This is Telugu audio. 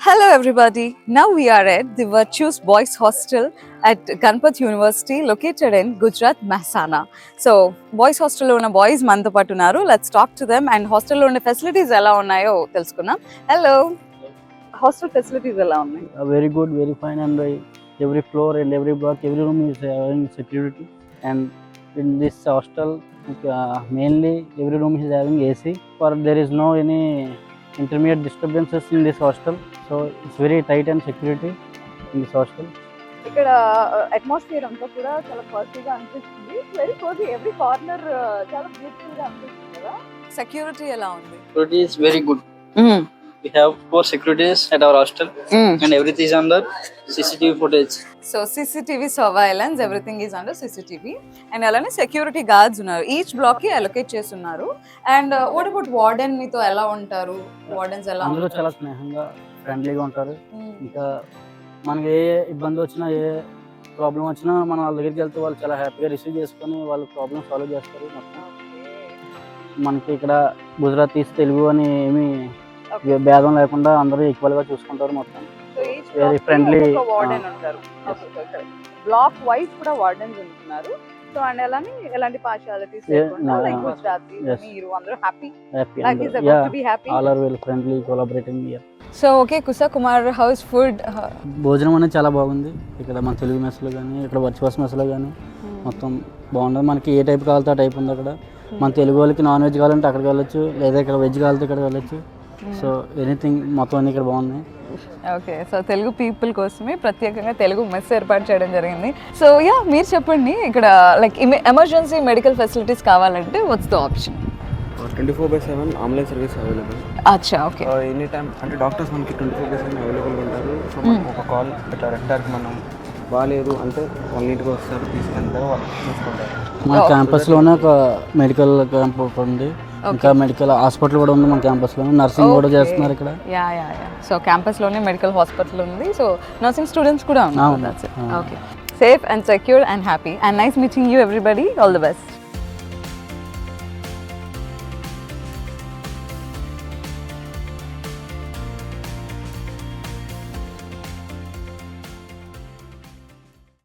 Hello everybody. Now we are at the Virtues Boys Hostel at Ganpat University located in Gujarat, Mehsana. So boys hostel lo ఉన్న boys మనతో పాటు ఉన్నారు. Let's talk to them and hostel లో ఉన్న facilities ఎలా ఉన్నాయో తెలుసుకుందాం. Hello. Hostel facilities ఎలా ఉన్నాయి? Very good, very fine, and every floor and every block, every room is having security. And in this hostel, mainly every room is having AC. For there is no any intermediate disturbances in this hostel, so it's very tight and security in this hostel. ఇక్కడ అట్మాస్ఫియర్ అంతా కూడా చాలా పాజిటివ్గా అనిపిస్తుంది. వెరీ కోజీ, ఎవ్రీ కార్నర్ చాలా బ్యూటిఫుల్గా అనిపిస్తుంది కదా. సెక్యూరిటీ ఎలా ఉంది? Security is very good. We have 4 securities at our hostel and everything is under CCTV footage. So CCTV surveillance, everything is under CCTV. And అలానే సెక్యూరిటీ గార్డ్స్ ఉన్నారు, ఈచ్ బ్లాక్ కి అలొకేట్ చేస్తున్నారు. అండ్ వాట్ అబౌట్ వార్డెన్, మీతో ఎలా ఉంటారు? వార్డెన్స్ ఎలా అందరూ చాలా స్నేహంగా ఫ్రెండ్లీగా ఉంటారు. ఇంకా మనకి ఏ ఇబ్బంది వచ్చినా ఏ ప్రాబ్లం వచ్చినా మనం వాళ్ళ దగ్గరికి వెళ్తే వాళ్ళు చాలా హ్యాపీగా రిసీవ్ చేసుకొని వాళ్ళ ప్రాబ్లమ్ సాల్వ్ చేస్తారు. మొత్తం మనకి ఇక్కడ గుజరాతీస్ తెలుగు అని ఏమి భేదం లేకుండా అందరూ ఈక్వల్ గా చూసుకుంటారు. మొత్తం వెరీ ఫ్రెండ్లీ. బ్లాక్ వైస్ కూడా వార్డెన్స్ ఉంటున్నారు. సో అండ్ అలానే ఎలాంటి పార్షియాలిటీస్ లేకుండా లైక్ గుజరాతీ మీరు అందరూ happy like is about to be happy. All are well friendly, collaborating here. So okay Kusa Kumar, how's food? భోజనం అనేది చాలా బాగుంది ఇక్కడ. మన తెలుగు మెస్లో కానీ ఇక్కడ వర్చువస్ మెస్లో కానీ మొత్తం బాగుంటుంది. మనకి ఏ టైప్ కావాలితే ఆ టైప్ ఉంది అక్కడ. మన తెలుగు వాళ్ళకి నాన్ వెజ్ కావాలంటే అక్కడికి వెళ్ళొచ్చు, లేదా ఇక్కడ వెజ్ కావాలంటే ఇక్కడ వెళ్ళొచ్చు. సో ఎనీథింగ్ మొత్తం అన్ని ఇక్కడ బాగున్నాయి. ఓకే, సో తెలుగు పీపుల్ కోసమే ప్రత్యేకంగా తెలుగు మెస్ ఏర్పాటు చేయడం జరిగింది. సో యా, మీరు చెప్పండి, ఇక్కడ లైక్ ఎమర్జెన్సీ మెడికల్ ఫెసిలిటీస్ కావాలంటే what's the option? 24/7 ambulance service available. అచ్చా, ఓకే. ఎనీ టైం అంటే డాక్టర్స్ మనకి 24/7 అవైలబుల్గా ఉంటారు. సో మనకు ఒక కాల్ ఇట్లా రెగ్యులర్గా మనం బాగాలేదు అంటే వాళ్ళు నీట్గా వస్తారు, తీసుకెళ్తారు, వాళ్ళు చూసుకుంటారు. మన క్యాంపస్లోనే ఒక మెడికల్ క్యాంప్ ఉంది, ఇంకా మెడికల్ హాస్పిటల్ కూడా ఉంది మన క్యాంపస్లో. నర్సింగ్ కూడా చేస్తున్నారు ఇక్కడ. యా యా యా, సో క్యాంపస్లోనే మెడికల్ హాస్పిటల్ ఉంది. సో నర్సింగ్ స్టూడెంట్స్ కూడా ఉన్నారు. Okay, safe and secure and happy and nice meeting you everybody. All the best.